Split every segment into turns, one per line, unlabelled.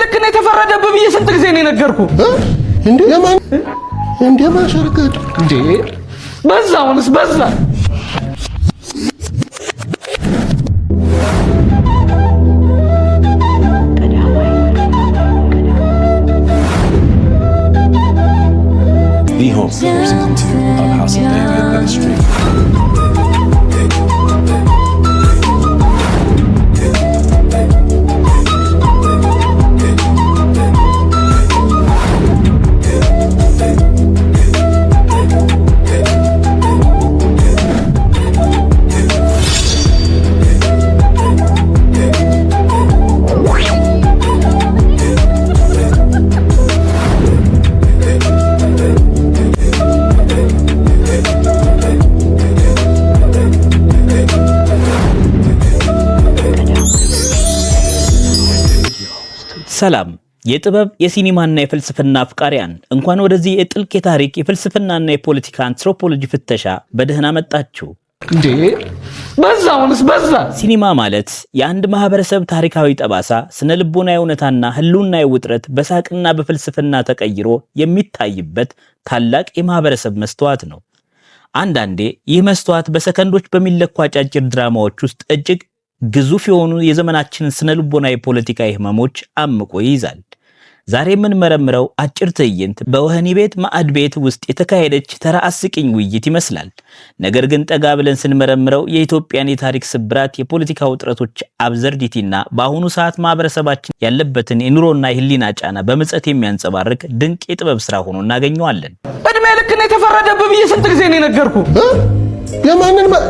ልክ ነው የተፈረደብህ ብዬ ስንት ጊዜ ነው የነገርኩህ?
እንዴ ማሸርገድ
እንዴ በዛውንስ በዛ
The home for season 2 of House of David that is streaming.
ሰላም የጥበብ የሲኒማና የፍልስፍና አፍቃሪያን እንኳን ወደዚህ የጥልቅ የታሪክ የፍልስፍናና የፖለቲካ አንትሮፖሎጂ ፍተሻ በደህና መጣችሁ።
እንዴ በዛውንስ በዛ
ሲኒማ ማለት የአንድ ማህበረሰብ ታሪካዊ ጠባሳ ስነ ልቦናዊ እውነታና ህልውናዊ ውጥረት በሳቅና በፍልስፍና ተቀይሮ የሚታይበት ታላቅ የማህበረሰብ መስተዋት ነው። አንዳንዴ ይህ መስተዋት በሰከንዶች በሚለኩ አጫጭር ድራማዎች ውስጥ እጅግ ግዙፍ የሆኑ የዘመናችንን ስነ ልቦናዊ ፖለቲካዊ ህመሞች አምቆ ይይዛል። ዛሬ የምንመረምረው አጭር ትዕይንት በወህኒ ቤት ማዕድ ቤት ውስጥ የተካሄደች ተራ አስቂኝ ውይይት ይመስላል። ነገር ግን ጠጋ ብለን ስንመረምረው የኢትዮጵያን የታሪክ ስብራት፣ የፖለቲካ ውጥረቶች አብዘርዲቲና በአሁኑ ሰዓት ማህበረሰባችን ያለበትን የኑሮና የህሊና ጫና በምጸት የሚያንጸባርቅ ድንቅ የጥበብ ስራ ሆኖ እናገኘዋለን።
እድሜ ልክ ነው የተፈረደብህ ብዬ ስንት ጊዜ ነው የነገርኩህ?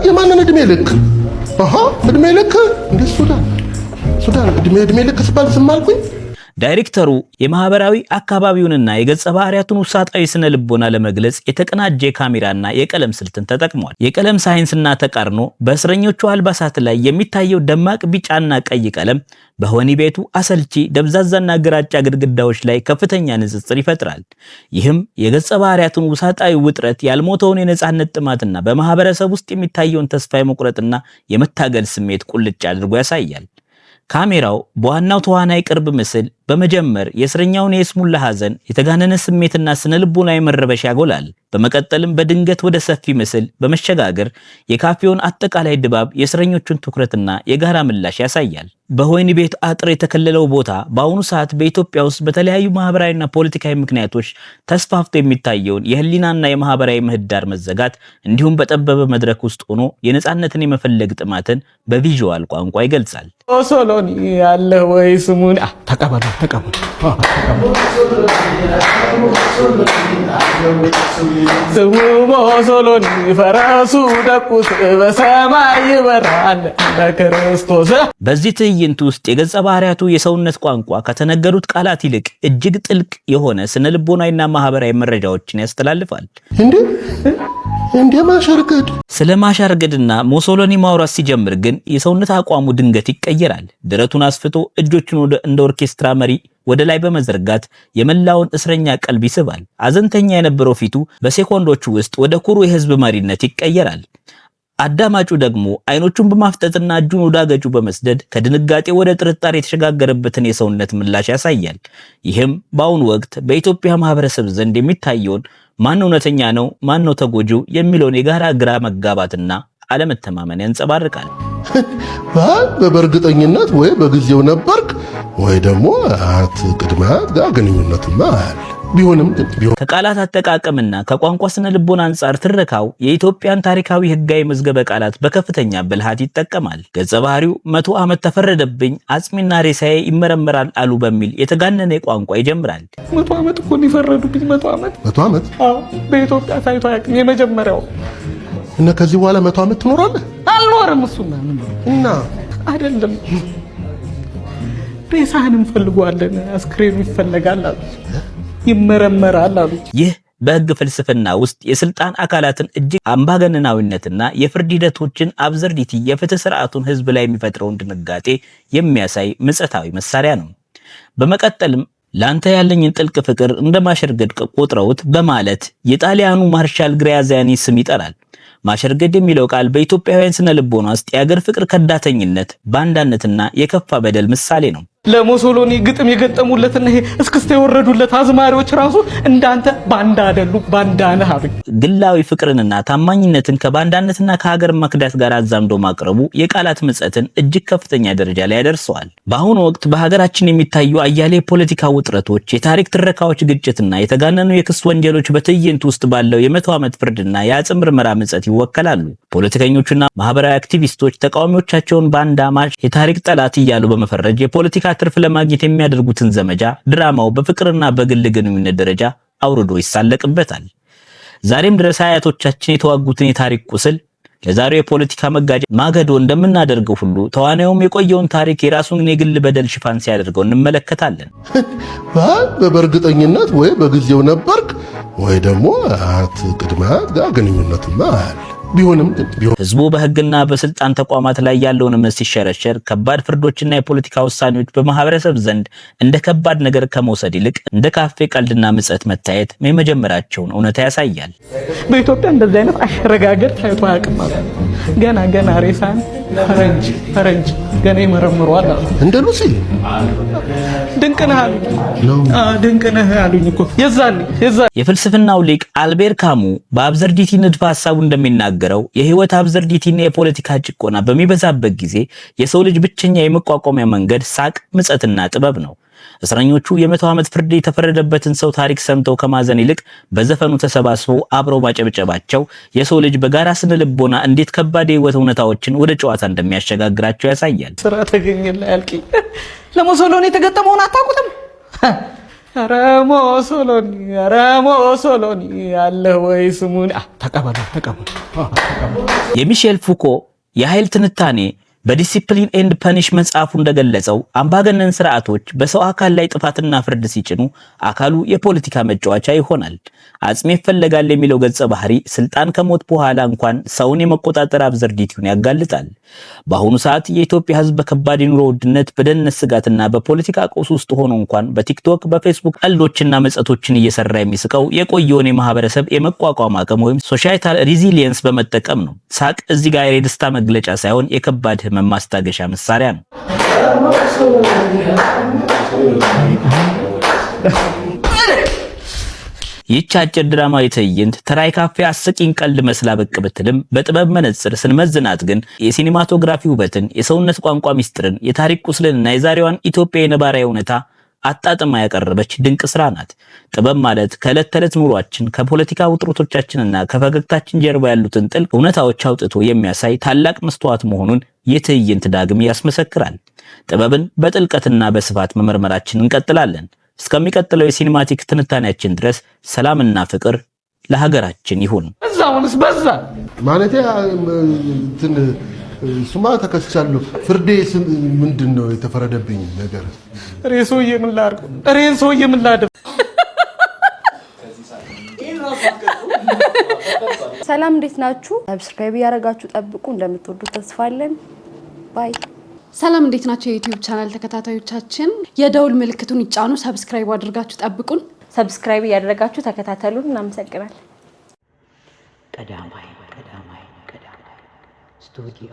የማንን እድሜ ልክ? እድሜ ልክ እንደ ሱዳን እድሜ ልክ ስባል ዝም አልኩኝ።
ዳይሬክተሩ የማህበራዊ አካባቢውንና የገጸ ባህሪያቱን ውሳጣዊ ስነ ልቦና ለመግለጽ የተቀናጀ ካሜራና የቀለም ስልትን ተጠቅሟል። የቀለም ሳይንስና ተቃርኖ በእስረኞቹ አልባሳት ላይ የሚታየው ደማቅ ቢጫና ቀይ ቀለም በወህኒ ቤቱ አሰልቺ ደብዛዛና ግራጫ ግድግዳዎች ላይ ከፍተኛ ንጽጽር ይፈጥራል። ይህም የገጸ ባህሪያቱን ውሳጣዊ ውጥረት፣ ያልሞተውን የነጻነት ጥማትና በማህበረሰብ ውስጥ የሚታየውን ተስፋ የመቁረጥና የመታገል ስሜት ቁልጭ አድርጎ ያሳያል። ካሜራው በዋናው ተዋናይ ቅርብ ምስል በመጀመር የእስረኛውን የስሙላ ሐዘን፣ የተጋነነ ስሜትና ስነ ልቦናዊ መረበሽ ያጎላል። በመቀጠልም በድንገት ወደ ሰፊ ምስል በመሸጋገር የካፌውን አጠቃላይ ድባብ፣ የእስረኞቹን ትኩረትና የጋራ ምላሽ ያሳያል። በወህኒ ቤት አጥር የተከለለው ቦታ በአሁኑ ሰዓት በኢትዮጵያ ውስጥ በተለያዩ ማህበራዊና ፖለቲካዊ ምክንያቶች ተስፋፍቶ የሚታየውን የህሊናና የማህበራዊ ምህዳር መዘጋት እንዲሁም በጠበበ መድረክ ውስጥ ሆኖ የነጻነትን የመፈለግ ጥማትን በቪዥዋል ቋንቋ ይገልጻል።
ሶሎኒ ያለ ወይ ስሙን ተቀበሉ ስሙ ሶሎኒ ፈረሱ ደቁስ በሰማይ ይበራል በክርስቶስ።
በዚህ ትዕይንት ውስጥ የገጸ ባህሪያቱ የሰውነት ቋንቋ ከተነገሩት ቃላት ይልቅ እጅግ ጥልቅ የሆነ ስነ ልቦናዊና ማህበራዊ መረጃዎችን ያስተላልፋል።
እንዴ ማሸርገድ
ስለ ማሸርገድና ሞሶሎኒ ማውራት ሲጀምር ግን የሰውነት አቋሙ ድንገት ይቀየራል። ደረቱን አስፍቶ እጆቹን እንደ ኦርኬስትራ መሪ ወደ ላይ በመዘርጋት የመላውን እስረኛ ቀልብ ይስባል። አዘንተኛ የነበረው ፊቱ በሴኮንዶቹ ውስጥ ወደ ኩሩ የህዝብ መሪነት ይቀየራል። አዳማጩ ደግሞ አይኖቹን በማፍጠጥና እጁን ወደ አገጩ በመስደድ ከድንጋጤ ወደ ጥርጣሬ የተሸጋገረበትን የሰውነት ምላሽ ያሳያል። ይህም በአሁኑ ወቅት በኢትዮጵያ ማህበረሰብ ዘንድ የሚታየውን ማን እውነተኛ ነው፣ ማን ነው ተጎጂው የሚለውን የጋራ ግራ መጋባትና አለመተማመን ያንጸባርቃል።
በእርግጠኝነት ወይ በጊዜው ነበርክ ወይ ደግሞ ቅድማት ጋር ግንኙነቱማ ቢሆንም
ከቃላት አጠቃቀምና ከቋንቋ ስነ ልቦና አንጻር ትረካው የኢትዮጵያን ታሪካዊ ህጋዊ መዝገበ ቃላት በከፍተኛ ብልሃት ይጠቀማል። ገጸ ባህሪው 100 ዓመት ተፈረደብኝ፣ አጽሚና ሬሳዬ ይመረመራል አሉ በሚል የተጋነነ ቋንቋ ይጀምራል።
100 ዓመት እኮ ይፈረዱብኝ። 100 ዓመት አዎ፣ በኢትዮጵያ ታይቶ አያውቅም። የመጀመሪያው
እና ከዚህ በኋላ 100 ዓመት ትኖራለህ?
አልኖርም። እሱና
እና
አይደለም ሬሳህን እንፈልገዋለን፣ አስክሬኑ ይፈለጋል አሉ፣ ይመረመራል አሉ።
ይህ በህግ ፍልስፍና ውስጥ የስልጣን አካላትን እጅግ አምባገነናዊነትና የፍርድ ሂደቶችን አብዘርዲቲ፣ የፍትህ ስርዓቱን ህዝብ ላይ የሚፈጥረውን ድንጋጤ የሚያሳይ ምጸታዊ መሳሪያ ነው። በመቀጠልም ላንተ ያለኝን ጥልቅ ፍቅር እንደማሸርገድ ቆጥረውት በማለት የጣሊያኑ ማርሻል ግራዚያኒ ስም ይጠራል። ማሸርገድ የሚለው ቃል በኢትዮጵያውያን ስነ ልቦና ውስጥ የአገር ፍቅር ከዳተኝነት፣ ባንዳነትና የከፋ በደል ምሳሌ ነው።
ለሙሶሎኒ ግጥም የገጠሙለትና ይሄ እስክስታ የወረዱለት አዝማሪዎች ራሱ እንዳንተ ባንዳ አይደሉ ባንዳ ነህ አሉኝ።
ግላዊ ፍቅርንና ታማኝነትን ከባንዳነትና ከሀገር መክዳት ጋር አዛምዶ ማቅረቡ የቃላት ምጸትን እጅግ ከፍተኛ ደረጃ ላይ ያደርሰዋል። በአሁኑ ወቅት በሀገራችን የሚታዩ አያሌ ፖለቲካ ውጥረቶች፣ የታሪክ ትረካዎች ግጭትና የተጋነኑ የክስ ወንጀሎች በትዕይንት ውስጥ ባለው የ100 ዓመት ፍርድና የአጽም ምርመራ ምጸት ይወከላሉ። ፖለቲከኞችና ማህበራዊ አክቲቪስቶች ተቃዋሚዎቻቸውን ባንዳ፣ ማች፣ የታሪክ ጠላት እያሉ በመፈረጅ የፖለቲካ ትርፍ ለማግኘት የሚያደርጉትን ዘመቻ ድራማው በፍቅርና በግል ግንኙነት ደረጃ አውርዶ ይሳለቅበታል። ዛሬም ድረስ አያቶቻችን የተዋጉትን የታሪክ ቁስል ለዛሬው የፖለቲካ መጋጨት ማገዶ እንደምናደርገው ሁሉ ተዋናዩም የቆየውን ታሪክ የራሱን የግል በደል ሽፋን ሲያደርገው እንመለከታለን።
በእርግጠኝነት ወይ በጊዜው ነበርክ ወይ ደግሞ አት ቅድመ ጋር ግንኙነቱማ ቢሆንም
ህዝቡ በህግና በስልጣን ተቋማት ላይ ያለውን እምነት ሲሸረሸር ከባድ ፍርዶችና የፖለቲካ ውሳኔዎች በማህበረሰብ ዘንድ እንደ ከባድ ነገር ከመውሰድ ይልቅ እንደ ካፌ ቀልድና ምጸት መታየት የመጀመራቸውን እውነታ ያሳያል።
በኢትዮጵያ እንደዚህ አይነት አሸረጋገር ታይቶ አያውቅም። ገና ሬሳን ፈረንጅ ገና ይመረምሯል አሉ።
እንደ ሉሲ
ድንቅነህ አሉኝ እኮ የዛኔ
የፍልስፍናው ሊቅ አልቤር ካሙ በአብዘርዲቲ ንድፈ ሐሳቡ እንደሚናገረው የህይወት አብዘርዲቲና የፖለቲካ ጭቆና በሚበዛበት ጊዜ የሰው ልጅ ብቸኛ የመቋቋሚያ መንገድ ሳቅ፣ ምጸትና ጥበብ ነው። እስረኞቹ የ100 ዓመት ፍርድ የተፈረደበትን ሰው ታሪክ ሰምተው ከማዘን ይልቅ በዘፈኑ ተሰባስበው አብረው ማጨብጨባቸው የሰው ልጅ በጋራ ስነ ልቦና እንዴት ከባድ የህይወት እውነታዎችን ወደ ጨዋታ እንደሚያሸጋግራቸው ያሳያል።
ስራ ተገኘላ ያልከኝ ለሙሶሎኒ የተገጠመውን አታውቁትም? ኧረ ሙሶሎኒ አለ ወይ ስሙን ተቀበሉ።
የሚሼል ፉኮ የኃይል ትንታኔ በዲሲፕሊን ኤንድ ፐኒሽ መጽሐፉ እንደገለጸው አምባገነን ስርዓቶች በሰው አካል ላይ ጥፋትና ፍርድ ሲጭኑ አካሉ የፖለቲካ መጫወቻ ይሆናል። አጽም ይፈለጋል የሚለው ገጸ ባህሪ ስልጣን ከሞት በኋላ እንኳን ሰውን የመቆጣጠር አብዘርዲቲውን ያጋልጣል። በአሁኑ ሰዓት የኢትዮጵያ ህዝብ በከባድ የኑሮ ውድነት፣ በደህንነት ስጋትና በፖለቲካ ቀውስ ውስጥ ሆኖ እንኳን በቲክቶክ በፌስቡክ ቀልዶችና መጸቶችን እየሰራ የሚስቀው የቆየውን የማህበረሰብ የመቋቋም አቅም ወይም ሶሻይታል ሪዚሊየንስ በመጠቀም ነው። ሳቅ እዚህ ጋር የደስታ መግለጫ ሳይሆን የከባድ ህመም ማስታገሻ መሳሪያ ነው። ይህች አጭር ድራማዊ ትዕይንት ተራይ ካፌ አስቂኝ ቀልድ መስላ ብቅ ብትልም በጥበብ መነጽር ስንመዝናት ግን የሲኒማቶግራፊ ውበትን፣ የሰውነት ቋንቋ ሚስጥርን፣ የታሪክ ቁስልንና የዛሬዋን ኢትዮጵያ የነባራዊ እውነታ አጣጥማ ያቀረበች ድንቅ ስራ ናት። ጥበብ ማለት ከዕለት ተዕለት ኑሯችን ከፖለቲካ ውጥረቶቻችንና ከፈገግታችን ጀርባ ያሉትን ጥልቅ እውነታዎች አውጥቶ የሚያሳይ ታላቅ መስተዋት መሆኑን የትዕይንት ዳግም ያስመሰክራል። ጥበብን በጥልቀትና በስፋት መመርመራችን እንቀጥላለን። እስከሚቀጥለው የሲኒማቲክ ትንታኔያችን ድረስ ሰላምና ፍቅር ለሀገራችን ይሁን።
እዛውንስ በዛ
ማለቴ ሱማ ተከስቻለሁ። ፍርዴ ምንድነው የተፈረደብኝ ነገር?
ሬሶዬ ምን ላድርግ?
ሰላም እንዴት ናችሁ? ሰብስክራይብ ያደረጋችሁ ጠብቁ። እንደምትወዱት ተስፋ አለን። ባይ።
ሰላም እንዴት ናችሁ? የዩቲዩብ ቻናል ተከታታዮቻችን የደውል ምልክቱን ይጫኑ፣ ሰብስክራይብ አድርጋችሁ ጠብቁን።
ሰብስክራይብ ያደረጋችሁ ተከታተሉን። እናመሰግናለን።
ቀዳማይ ስቱዲዮ